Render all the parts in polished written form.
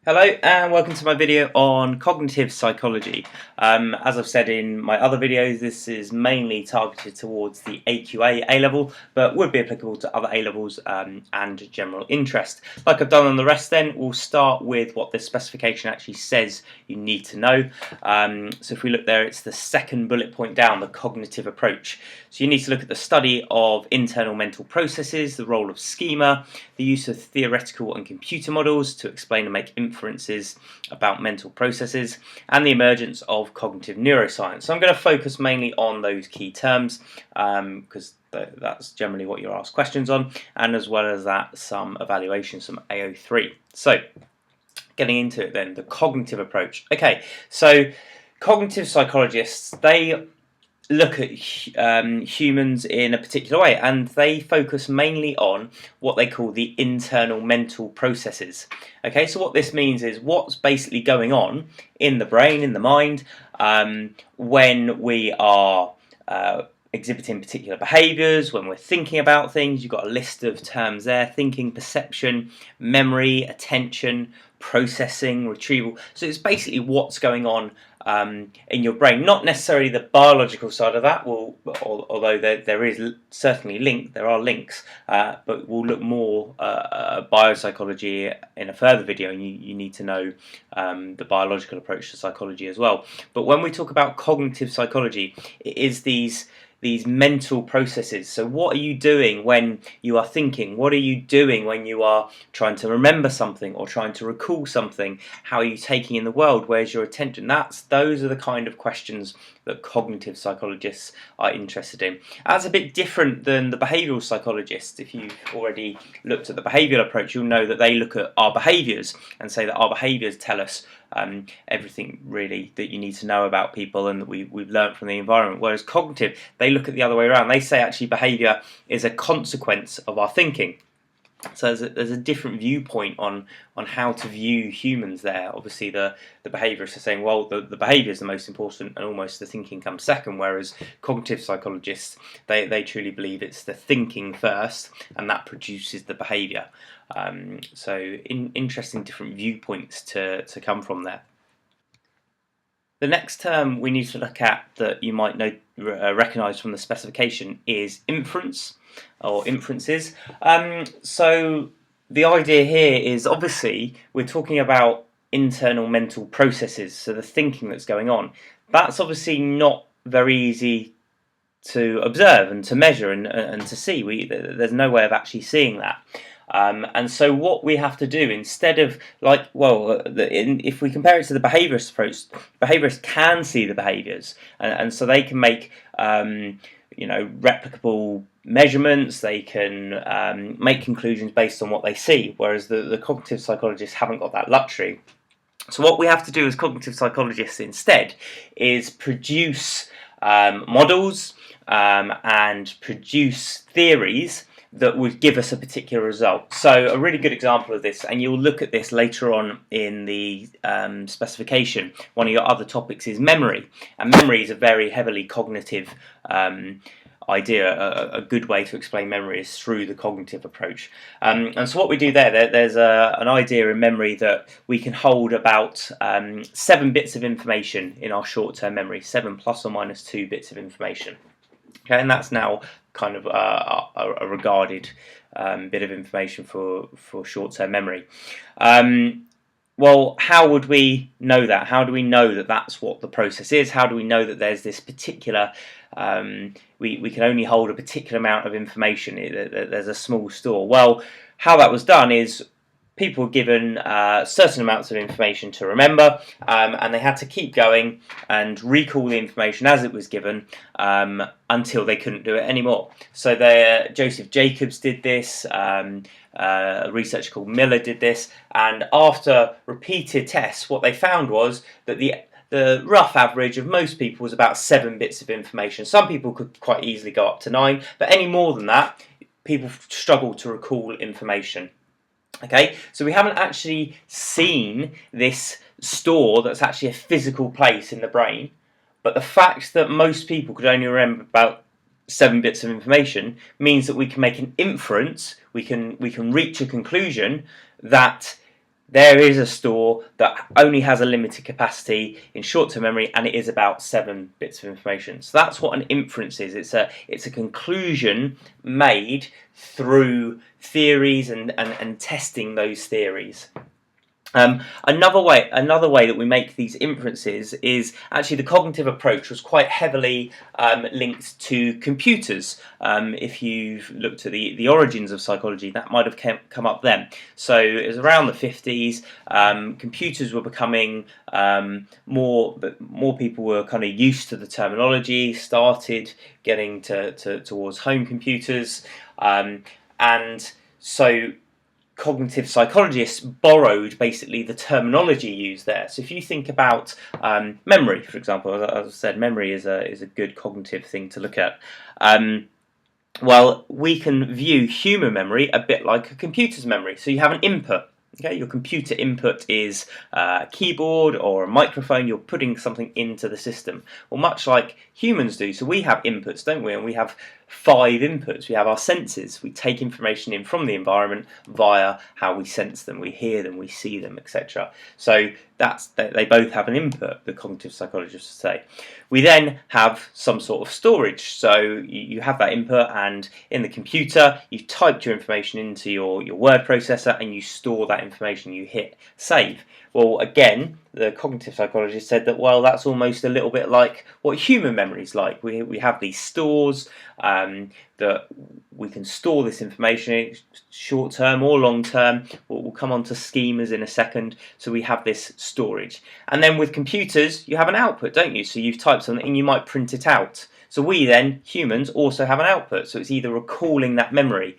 Hello and welcome to my video on cognitive psychology. As I've said in my other videos, this is mainly targeted towards the AQA A-level, but would be applicable to other A-levels and general interest. Like I've done on the rest then, we'll start with what the specification actually says you need to know. So if we look there, it's the second bullet point down, the cognitive approach. So you need to look at the study of internal mental processes, the role of schema, the use of theoretical and computer models to explain and make inferences about mental processes, and the emergence of cognitive neuroscience. So I'm going to focus mainly on those key terms because that's generally what you're asked questions on, and as well as that some evaluations from AO3. So getting into it then, the cognitive approach. Okay, so cognitive psychologists, they look at humans in a particular way, and they focus mainly on what they call the internal mental processes. Okay, so what this means is what's basically going on in the brain, in the mind, when we are exhibiting particular behaviours, when we're thinking about things. You've got a list of terms there: thinking, perception, memory, attention, processing, retrieval. So it's basically what's going on in your brain, not necessarily the biological side of that. Although there is certainly there are links, but we'll look more at biopsychology in a further video, and you need to know the biological approach to psychology as well. But when we talk about cognitive psychology, it is these mental processes. So what are you doing when you are thinking? What are you doing when you are trying to remember something or trying to recall something? How are you taking in the world? Where's your attention? Those are the kind of questions that cognitive psychologists are interested in. That's a bit different than the behavioural psychologists. If you've already looked at the behavioural approach, you'll know that they look at our behaviours and say that our behaviours tell us everything really that you need to know about people and that we've learned from the environment. Whereas cognitive, they look at the other way around. They say actually behaviour is a consequence of our thinking. So there's a different viewpoint on how to view humans there. Obviously the behaviourists are saying, well, the behaviour is the most important and almost the thinking comes second, whereas cognitive psychologists, they truly believe it's the thinking first and that produces the behaviour. So interesting different viewpoints to come from there. The next term we need to look at that you might recognise from the specification is inference or inferences. So the idea here is obviously we're talking about internal mental processes, so the thinking that's going on. That's obviously not very easy to observe and to measure and to see. There's no way of actually seeing that. And so what we have to do instead of if we compare it to the behaviourist approach, behaviourists can see the behaviours, and so they can make replicable measurements. They can make conclusions based on what they see, whereas the cognitive psychologists haven't got that luxury. So what we have to do as cognitive psychologists instead is produce models and produce theories that would give us a particular result. So a really good example of this, and you'll look at this later on in the specification, one of your other topics is memory. And memory is a very heavily cognitive idea. A good way to explain memory is through the cognitive approach. And so what we do there's an idea in memory that we can hold about 7 bits of information in our short-term memory, 7 plus or minus 2 bits of information. Okay, and that's now kind of a regarded bit of information for short-term memory. Well, how would we know that? How do we know that that's what the process is? How do we know that there's this particular, we can only hold a particular amount of information, there's a small store? Well, how that was done is people were given certain amounts of information to remember, and they had to keep going and recall the information as it was given until they couldn't do it anymore. So Joseph Jacobs did this, a researcher called Miller did this, and after repeated tests, what they found was that the rough average of most people was about 7 bits of information. Some people could quite easily go up to 9, but any more than that, people struggled to recall information. Okay, so we haven't actually seen this store that's actually a physical place in the brain, but the fact that most people could only remember about 7 bits of information means that we can make an inference, we can reach a conclusion that there is a store that only has a limited capacity in short-term memory, and it is about 7 bits of information. So that's what an inference is. It's a conclusion made through theories and testing those theories. Another way that we make these inferences is actually the cognitive approach was quite heavily linked to computers. If you've looked at the origins of psychology, that might have come up then. So it was around the 50s. Computers were becoming more people were kind of used to the terminology, started getting towards home computers, and so cognitive psychologists borrowed basically the terminology used there. So if you think about memory, for example, as I said, memory is a good cognitive thing to look at. Well, we can view human memory a bit like a computer's memory. So you have an input. Okay, your computer input is a keyboard or a microphone. You're putting something into the system. Well, much like humans do. So we have inputs, don't we? And we have 5 inputs. We have our senses. We take information in from the environment via how we sense them, we hear them, we see them, etc. So they both have an input, the cognitive psychologists say. We then have some sort of storage. So you have that input, and in the computer, you've typed your information into your word processor, and you store that information. You hit save. Well, again, the cognitive psychologist said that, well, that's almost a little bit like what human memory is like. We have these stores that we can store this information short term or long term. We'll come on to schemas in a second. So we have this storage. And then with computers, you have an output, don't you? So you've typed something and you might print it out. So we then, humans, also have an output. So it's either recalling that memory.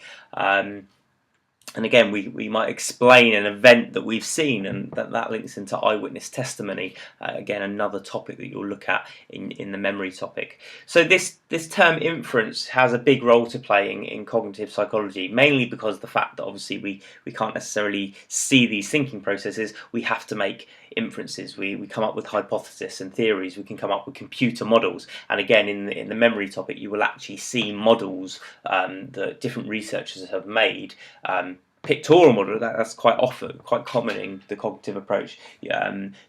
And again, we might explain an event that we've seen, and that links into eyewitness testimony. Again, another topic that you'll look at in the memory topic. So this term inference has a big role to play in cognitive psychology, mainly because of the fact that obviously we can't necessarily see these thinking processes. We have to make inferences. We come up with hypotheses and theories. We can come up with computer models. And again, in the memory topic, you will actually see models that different researchers have made. Pictorial model, that's quite common in the cognitive approach.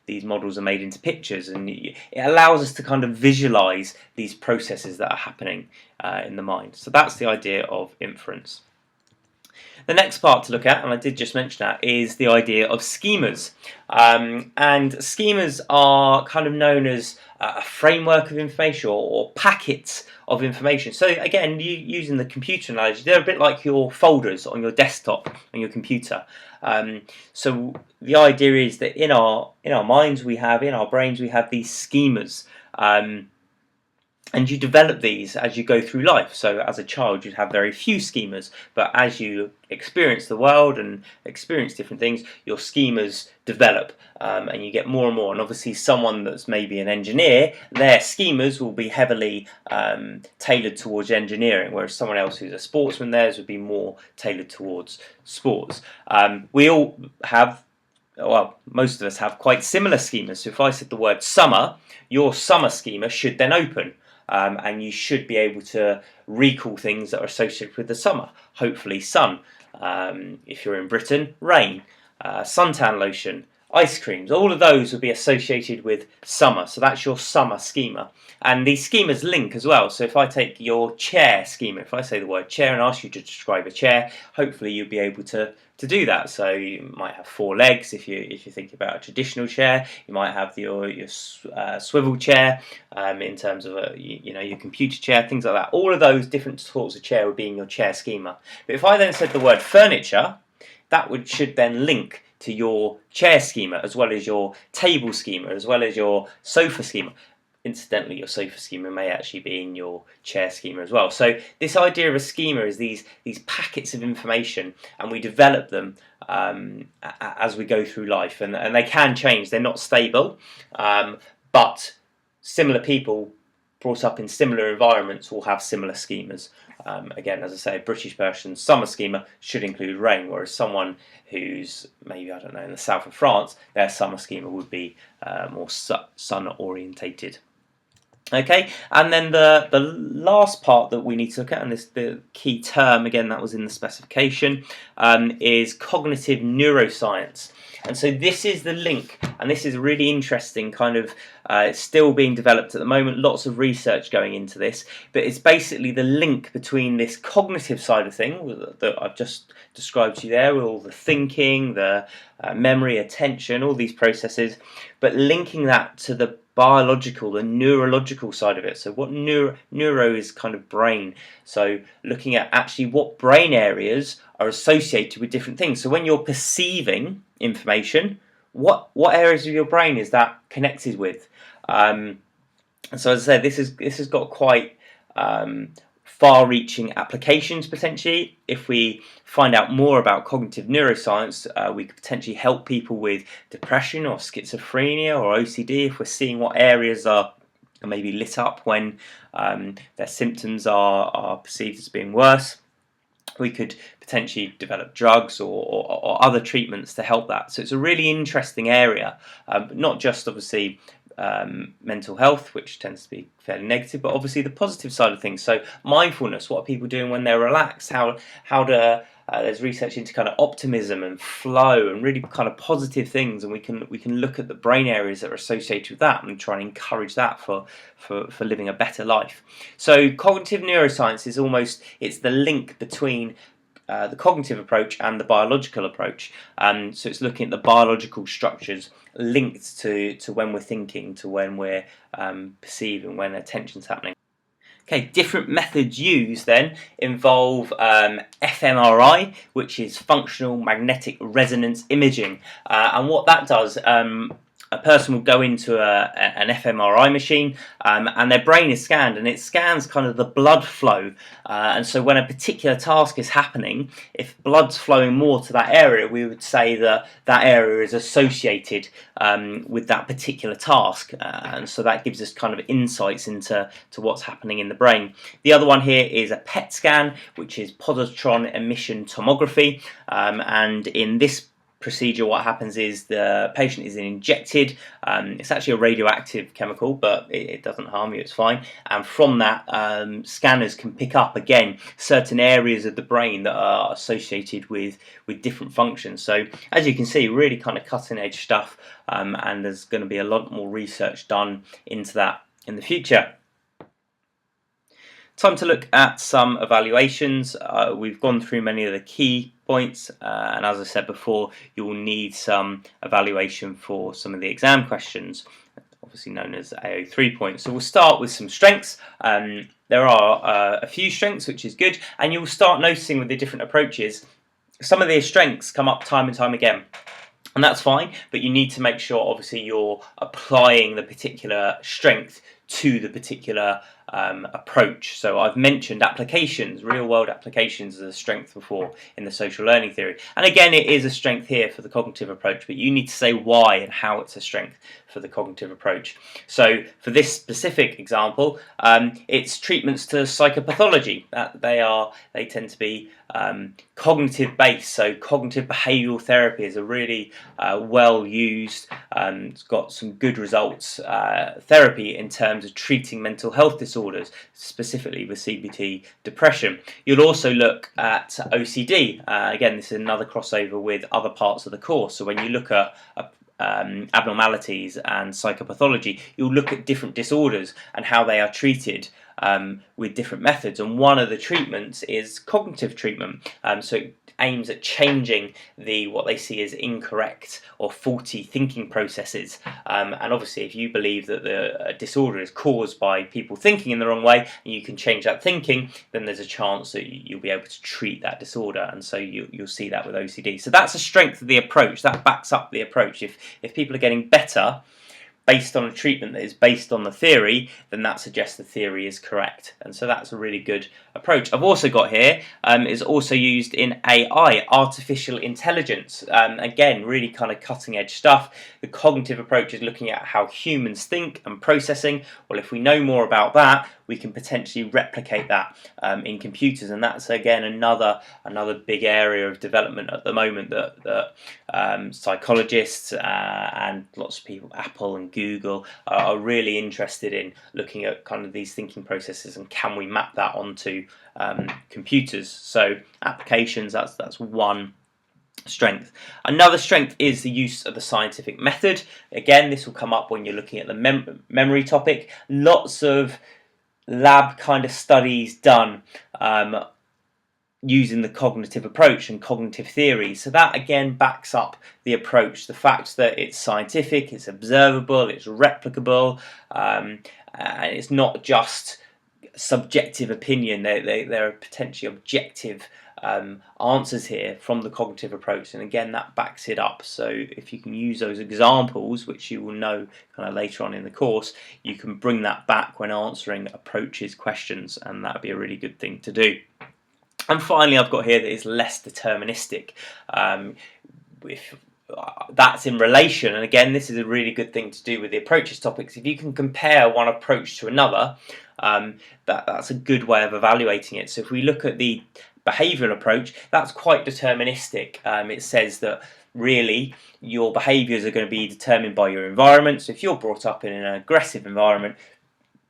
These models are made into pictures, and it allows us to kind of visualize these processes that are happening in the mind. So that's the idea of inference. The next part to look at, and I did just mention that, is the idea of schemas. And schemas are kind of known as a framework of information or packets of information. So again, using the computer analogy, they're a bit like your folders on your desktop on your computer. So the idea is that in our minds in our brains we have these schemas. And you develop these as you go through life. So as a child, you'd have very few schemas, but as you experience the world and experience different things, your schemas develop, and you get more and more. And obviously, someone that's maybe an engineer, their schemas will be heavily tailored towards engineering, whereas someone else who's a sportsman, theirs would be more tailored towards sports. We all have, well, most of us have quite similar schemas. So if I said the word summer, your summer schema should then open. And you should be able to recall things that are associated with the summer. Hopefully sun. If you're in Britain, rain. Suntan lotion, ice creams. All of those will be associated with summer. So that's your summer schema. And these schemas link as well. So if I take your chair schema, if I say the word chair and ask you to describe a chair, hopefully you'll be able to do that. So you might have 4 legs if you think about a traditional chair. You might have your swivel chair in terms of your computer chair, things like that. All of those different sorts of chair would be in your chair schema. But if I then said the word furniture, that should then link to your chair schema as well as your table schema as well as your sofa schema. Incidentally, your sofa schema may actually be in your chair schema as well. So this idea of a schema is these packets of information, and we develop them as we go through life, and they can change. They're not stable, but similar people brought up in similar environments will have similar schemas. Again, as I say, a British person's summer schema should include rain, whereas someone who's maybe, I don't know, in the south of France, their summer schema would be more sun orientated. Okay, and then the last part that we need to look at, and the key term, again, that was in the specification, is cognitive neuroscience. And so this is the link, and this is really interesting kind of, it's still being developed at the moment, lots of research going into this, but it's basically the link between this cognitive side of things that I've just described to you there, with all the thinking, the memory, attention, all these processes, but linking that to the biological, the neurological side of it. So what neuro is kind of brain. So looking at actually what brain areas are associated with different things. So when you're perceiving information, what areas of your brain is that connected with? And so as I said, this has got quite far-reaching applications potentially. If we find out more about cognitive neuroscience, we could potentially help people with depression or schizophrenia or OCD if we're seeing what areas are maybe lit up when their symptoms are perceived as being worse. We could potentially develop drugs or other treatments to help that. So it's a really interesting area, not just obviously mental health, which tends to be fairly negative, but obviously the positive side of things. So mindfulness, what are people doing when they're relaxed? There's research into kind of optimism and flow and really kind of positive things, and we can look at the brain areas that are associated with that and try and encourage that for living a better life. So cognitive neuroscience is it's the link between the cognitive approach and the biological approach. So it's looking at the biological structures linked to when we're thinking, to when we're perceiving, when attention's happening. Okay, different methods used then involve fMRI, which is functional magnetic resonance imaging, and what that does, a person will go into an fMRI machine, and their brain is scanned, and it scans kind of the blood flow, and so when a particular task is happening, if blood's flowing more to that area, we would say that that area is associated with that particular task, and so that gives us kind of insights into what's happening in the brain. The other one here is a PET scan, which is positron emission tomography, and in this procedure what happens is the patient is injected, it's actually a radioactive chemical, but it doesn't harm you, it's fine, and from that scanners can pick up again certain areas of the brain that are associated with different functions. So as you can see, really kind of cutting edge stuff, and there's going to be a lot more research done into that in the future. Time to look at some evaluations. We've gone through many of the key points, and as I said before, you will need some evaluation for some of the exam questions, obviously known as AO3 points. So we'll start with some strengths. There are a few strengths, which is good, and you'll start noticing with the different approaches, some of their strengths come up time and time again. And that's fine, but you need to make sure obviously you're applying the particular strength to the particular approach. So I've mentioned applications, real world applications as a strength before in the social learning theory. And again, it is a strength here for the cognitive approach, but you need to say why and how it's a strength for the cognitive approach. So for this specific example, it's treatments to psychopathology. They tend to be cognitive based. So cognitive behavioural therapy is a really well used, it's got some good results, therapy in terms of treating mental health disorders, specifically with CBT depression. You'll also look at OCD. Again, this is another crossover with other parts of the course. So when you look at abnormalities and psychopathology, you'll look at different disorders and how they are treated with different methods, and one of the treatments is cognitive treatment. So it aims at changing what they see as incorrect or faulty thinking processes, and obviously if you believe that the disorder is caused by people thinking in the wrong way and you can change that thinking, then there's a chance that you'll be able to treat that disorder, and so you'll see that with OCD. So that's a strength of the approach, that backs up the approach. If people are getting better based on a treatment that is based on the theory, then that suggests the theory is correct, and so that's a really good approach. I've also got here is also used in AI, artificial intelligence. Again, really kind of cutting edge stuff. The cognitive approach is looking at how humans think and processing. Well, if we know more about that, we can potentially replicate that in computers, and that's again another big area of development at the moment that psychologists and lots of people, Apple and Google, are really interested in looking at kind of these thinking processes and can we map that onto computers. So applications, that's one Strength. Another strength is the use of the scientific method. Again, this will come up when you're looking at the memory topic. Lots of lab kind of studies done using the cognitive approach and cognitive theory. So that again backs up the approach, the fact that it's scientific, it's observable, it's replicable, and it's not just subjective opinion. There are potentially objective answers here from the cognitive approach, and again that backs it up. So if you can use those examples, which you will know kind of later on in the course, you can bring that back when answering approaches questions, and that would be a really good thing to do. And finally, I've got here that is less deterministic. If that's in relation, and again, this is a really good thing to do with the approaches topics. If you can compare one approach to another, that's a good way of evaluating it. So if we look at the behavioural approach, that's quite deterministic. It says that really your behaviours are going to be determined by your environment. So if you're brought up in an aggressive environment,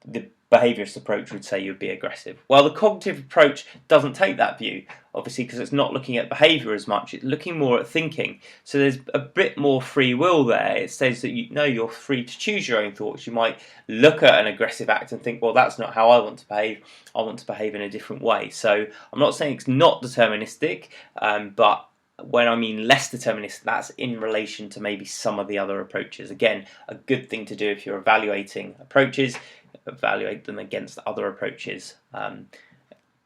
the behaviourist approach would say you'd be aggressive. Well, the cognitive approach doesn't take that view, obviously, because it's not looking at behaviour as much, it's looking more at thinking. So there's a bit more free will there. It says that you're free to choose your own thoughts. You might look at an aggressive act and think, well, that's not how I want to behave. I want to behave in a different way. So I'm not saying it's not deterministic, but when I mean less deterministic, that's in relation to maybe some of the other approaches. Again, a good thing to do if you're evaluating approaches, evaluate them against other approaches,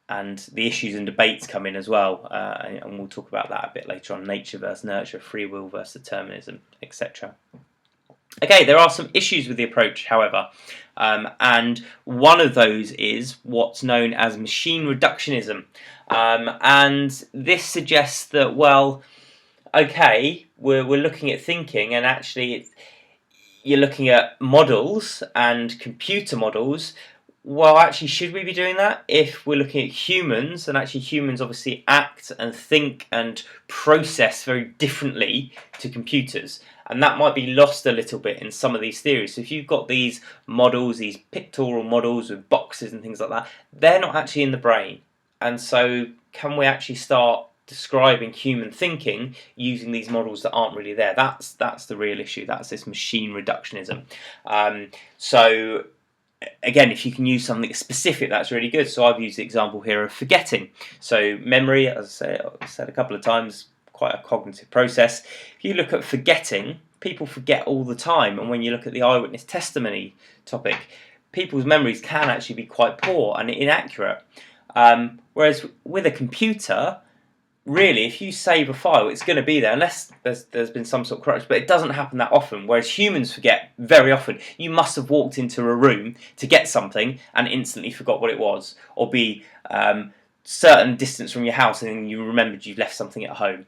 and the issues and debates come in as well, and we'll talk about that a bit later on: nature versus nurture, free will versus determinism, etc. Okay, there are some issues with the approach, however, and one of those is what's known as machine reductionism, and this suggests that, well, okay, we're looking at thinking, and actually you're looking at models and computer models. Well, actually, should we be doing that if we're looking at humans? And actually, humans obviously act and think and process very differently to computers. And that might be lost a little bit in some of these theories. So if you've got these models, these pictorial models with boxes and things like that, they're not actually in the brain. And so can we actually start describing human thinking using these models that aren't really there? That's the real issue. That's this machine reductionism. So again, if you can use something specific, that's really good. So I've used the example here of forgetting. So memory, as I said a couple of times, quite a cognitive process. If you look at forgetting, people forget all the time. And when you look at the eyewitness testimony topic, people's memories can actually be quite poor and inaccurate. Whereas with a computer, really, if you save a file, it's going to be there, unless there's been some sort of correction, but it doesn't happen that often, whereas humans forget very often. You must have walked into a room to get something and instantly forgot what it was, or be certain distance from your house and then you remembered you've left something at home.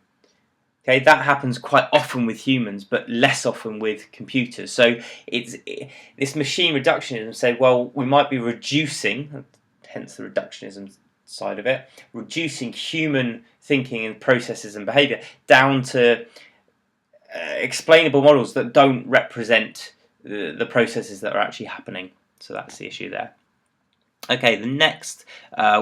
Okay, that happens quite often with humans, but less often with computers. So this machine reductionism said, well, we might be reducing, hence the reductionism side of it, reducing human thinking and processes and behaviour down to explainable models that don't represent the processes that are actually happening. So that's the issue there. Okay, the next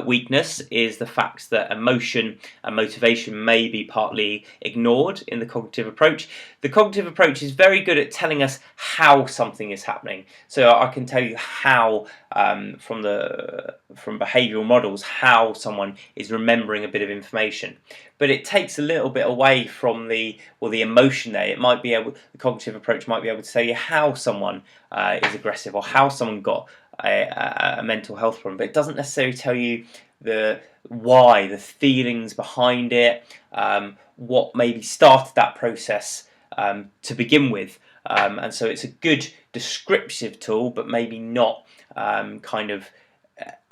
weakness is the fact that emotion and motivation may be partly ignored in the cognitive approach. The cognitive approach is very good at telling us how something is happening. So I can tell you how, from behavioural models, how someone is remembering a bit of information. But it takes a little bit away from the emotion there. The cognitive approach might be able to tell you how someone is aggressive or how someone got a mental health problem, but it doesn't necessarily tell you the why, the feelings behind it, what maybe started that process to begin with, and so it's a good descriptive tool, but maybe not kind of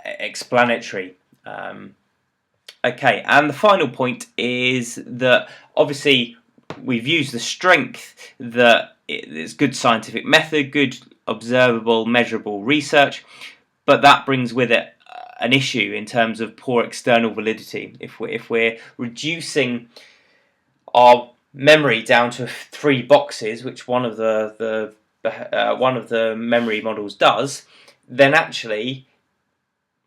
explanatory. Okay, and the final point is that obviously we've used the strength that it's good scientific method, good observable, measurable research, but that brings with it an issue in terms of poor external validity. If we're reducing our memory down to 3 boxes, which one of the memory models does, then actually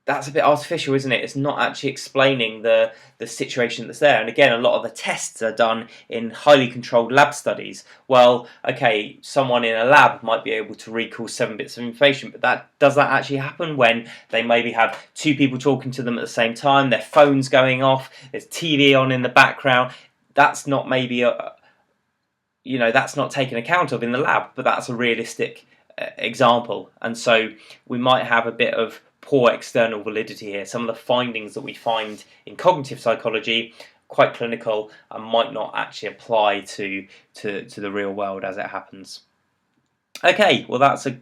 that's a bit artificial, isn't it? It's not actually explaining the situation that's there. And again, a lot of the tests are done in highly controlled lab studies. Well, okay, someone in a lab might be able to recall 7 bits of information, but does that actually happen when they maybe have 2 people talking to them at the same time, their phone's going off, there's TV on in the background? That's not maybe that's not taken account of in the lab, but that's a realistic example. And so we might have a bit of poor external validity here. Some of the findings that we find in cognitive psychology, quite clinical, and might not actually apply to the real world as it happens. Okay, well, that's a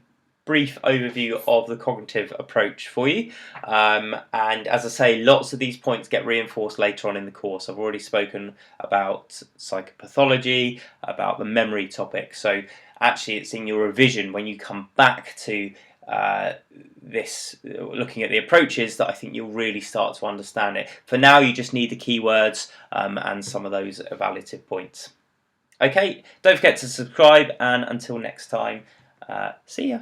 brief overview of the cognitive approach for you, and as I say, lots of these points get reinforced later on in the course. I've already spoken about psychopathology, about the memory topic, so actually it's in your revision when you come back to this, looking at the approaches, that I think you'll really start to understand it. For now, you just need the keywords and some of those evaluative points. Okay, don't forget to subscribe, and until next time, see ya.